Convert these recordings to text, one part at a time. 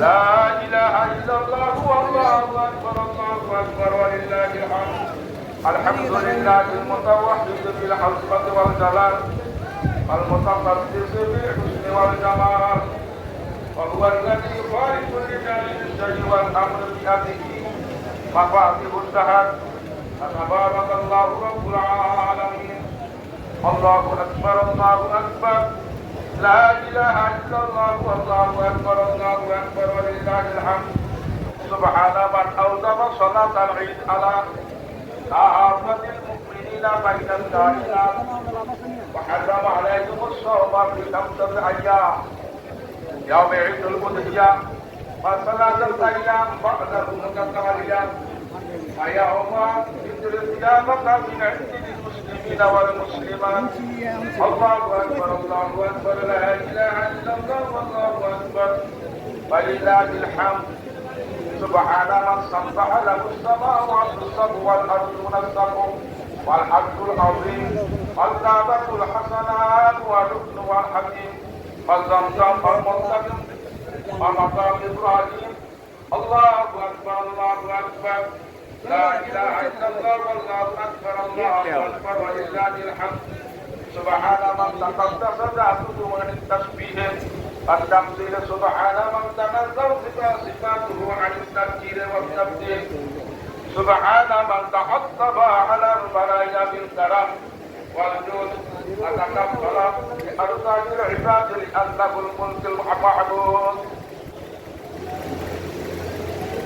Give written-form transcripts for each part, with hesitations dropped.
لا إله إلا الله والله أكبر الله أكبر ولله الحمد. الحمد لله المتوحد بالحسبة والجلال المتقدس بالحسن والجمال، وهو الذي خالق الرجال بالشيء والأمر بأمره مفاتيح الدهر. تبارك الله رب العالمين. الله أكبر الله أكبر. لا إله إلا الله والله أكبر الله أكبر ولله الحمد. سبحان من أوجب صلاة العيد على كافة المؤمنين بين الكائنات، وحرم عليهم الصوم في 5 أيام: يوم عيد الأضحية و3 أيام بعده متتاليا، ويوم عيد القيامة من عند المسلمين والمسلمات. الله أكبر الله أكبر. لا إله إلا الله والله أكبر ولله الحمد. سبحان من سبح له السماوات السبع والأرض السبع والحج العظيم والكعبة الحسنات والركن والحكيم والزمزم والمنتقم ومقام إبراهيم. الله أكبر الله أكبر. لا إله إلا الله والله أكبر الله أكبر ولله الحمد. سبحان من تقدس ذاته عن التشبيه والتمثيل. سبحان من تنزه صفاته عن التذكير والتبديل. سبحان من تحطب على البرايا بالكرم والجود وتكبر بأرزاق العباد لأنه الملك المعبود.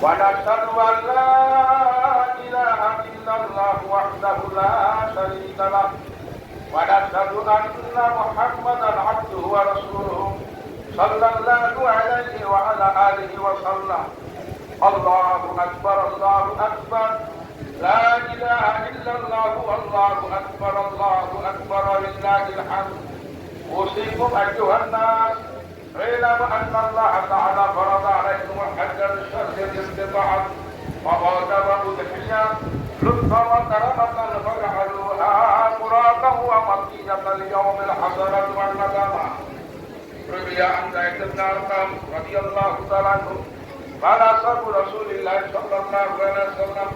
ونشهد أن لا إله إلا الله وحده لا شريك له، ونشهد أن محمدا عبده ورسوله صلى الله عليه وعلى آله وسلم. الله أكبر الله أكبر. لا إله إلا الله والله أكبر الله أكبر ولله الحمد. أوصيكم أيها الناس اعلموا أن الله تعالى فرض عليكم الحج بالشهر الاستطاعة وأوجب أضحية لطفا وكرمة فجعلوها مرادا ومطية اليوم الحسرة والندامة. روي عن زيد بن أرقم رضي الله تعالى عنه قال أصحاب رسول الله صلى الله عليه وسلم: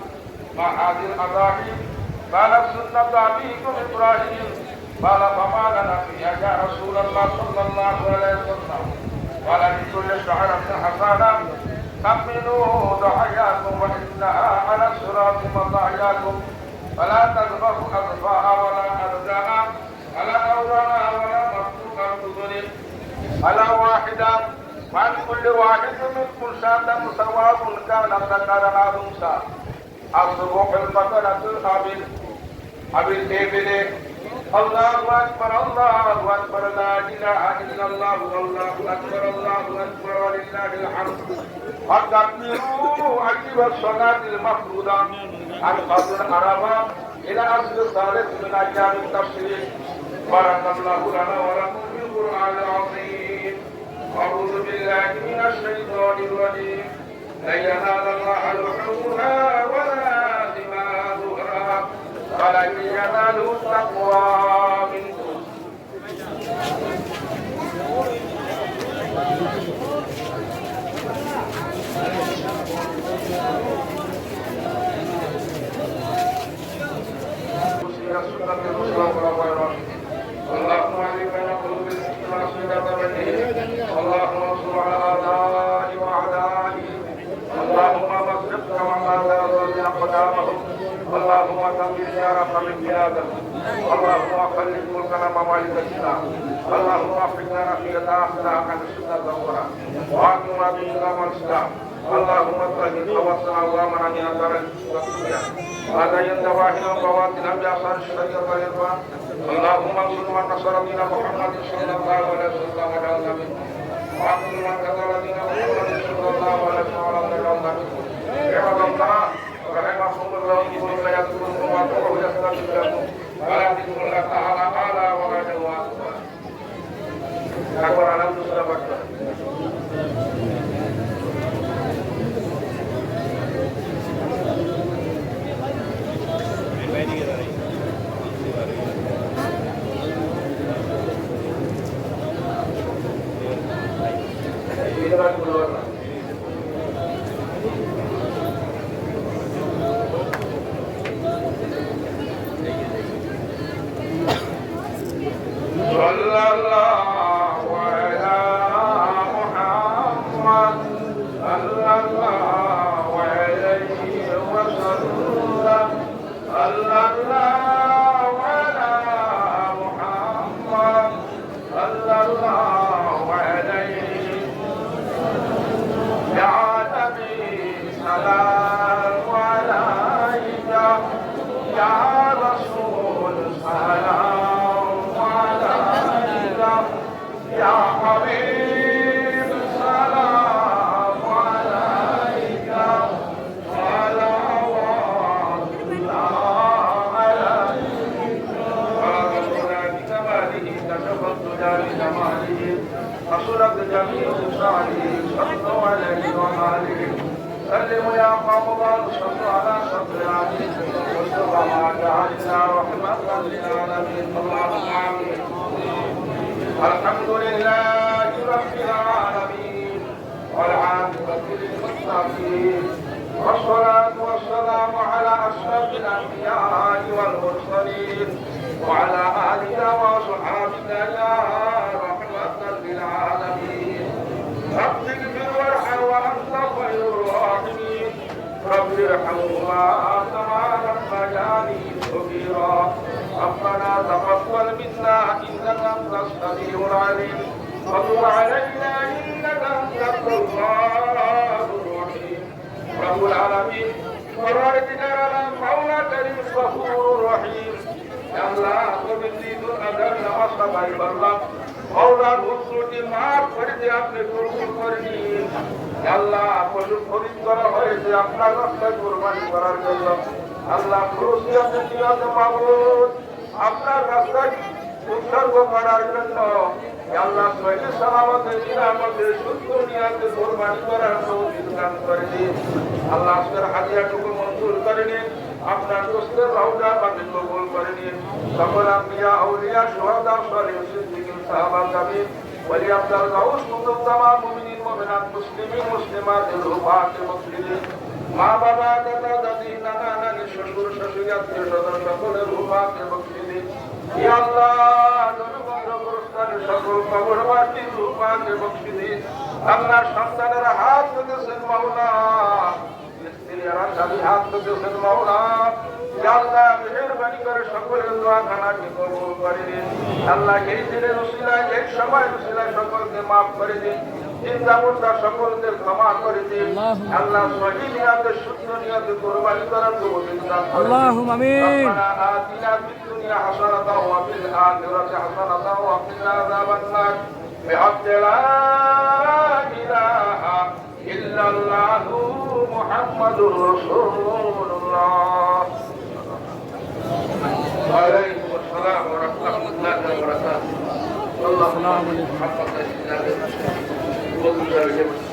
ما هذه الأضاحي؟ قال: سنة أبيكم إبراهيم. قال: فما لنا فيها يا رسول الله صلى الله عليه وسلم؟ قال: لكل شعرة حسنة كملوا ضحاياكم وإنها على الصراط مضاياكم، فلا تذبحوا أضفاء ولا أرجاء ولا أوراء ولا مفتوحا بذل ولا واحدة، وعن كل واحد منكم شاة سواء كان ذكر أو أنثى. الصبح البقرة الأبل الإبل. الله أكبر الله أكبر. لا إله إلا الله والله أكبر الله أكبر ولله الحمد. وكبروا عقب الصلاة المفروضة عن قصر العربة إلى أصل الثالث من أيام التشريق. بارك الله لنا ولكم في القرآن العظيم. أعوذ بالله من الشيطان الرجيم. لن ينال الله لحومها ولا دماؤها ولكن يناله التقوى منكم. اللهم عليك نقول اللهم انصر على اعدائي واعدائي. اللهم مصرفك وما ترضي اقدامهم. اللهم تنبيه يا رب من بلادهم. اللهم خلي ملكنا ممالك الاسلام. اللهم وفقنا رفيق اخلاق السنه الاخرى واكرمنا بالاسلام والاسلام. اللهم طهر حواسنا وامنا من اثار الدنيا وزين دواهنا وبواطنا باثار الشريعه والعرفان. اللهم انصر من نصر دين محمد صلى الله عليه وسلم وجعلنا منهم، واقتل من كفر دين محمد صلى الله عليه وسلم وجعلنا منهم. عباد الله رحمكم الله يقول فيذكركم وادعوه يستجب لكم ولذكر الله تعالى اعلى وغير واكبر. اكبر الحمد لله. وما جعلنا رحمة للعالمين اللهم آمين الحمد لله رب العالمين والعاقبة للمتقين والصلاة والسلام على أشرف الأنبياء والمرسلين وعلى آله وصحبه يا رحمة للعالمين رب اغفر وارحم وأنت خير الراحمين رب ارحمهما كما ربياني صغيرا ربنا تقبل منا إنك أنت السميع العليم وتب علينا إنك أنت التواب الرحيم رب العالمين ورائدنا مولا كريم غفور رحيم يا الله تبديد الأدب نمسك عبادك مولا ভুলত্রুটি মাফ করে দিয়ে আপনি কবুল করে নিন আল্লাহ পশু খরিদ করা হয়েছে আপনার রাস্তায় কুরবানি করার জন্য আল্লাহ খুশিয়াতে নিয়তে মাবুদ আপনার রাস্তায় উৎসর্গ করার জন্য আল্লাহ সহিহ সালামতে নিরাপদে সুস্থ নিয়তে কুরবানি করার তৌফিক দান করে দিন আল্লাহ আজকের হাদিয়াটুকু মঞ্জুর করে নিন আপনার দোস্তের রওজা পাকে কবুল করে নিন সকল আম্বিয়া আউলিয়া শুহাদা সালিহিন সিদ্দিকিন সাহাবা তাবিঈন ওলি আবদাল গাউস কুতুব তামাম মুমিনিন মুমিনাত মুসলিমিন মুসলিমাত রুহাত মুসলিমিন মা বাবা দাদা দাদি নানা নানি শ্বশুর শাশুড়ি আত্মীয় স্বজন সকলের রুহাত মুসলিমিন ইয়া আল্লাহ জনগণের সকল কবরবাসীর রুহাত মুসলিমিন আল্লাহ সন্তানের হাত পেতেছেন মাওলা স্ত্রীরা স্বামী হাত পেতেছেন মাওলা আল্লাহ মেহেরবানি করে সকলের দোয়া খানাকে কবুল করে দিন আল্লাহ এই দিনের উসিলায় এই সময় উসিলায় সকলকে মাফ করে দিন চিন্তা মুদ্রা সকলকে ক্ষমা করে দিন আল্লাহ সহি নিয়তে শুদ্ধ নিয়তে কুরবানি করার তৌফিক দান করুন আল্লাহুম্মা আমিন রব্বানা আতিনা ফিদ দুনিয়া হাসানাতাও ওয়া ফিল আখিরাতি হাসানাতাও ওয়া কিনা আযাবান নার বিহাক্কি লা ইলাহা ইল্লাল্লাহু মুহাম্মাদুর রাসূলুল্লাহ وعليكم السلام ورحمة الله وبركاته. اللهم صل على محمد وعلى آله وصحبه وسلم.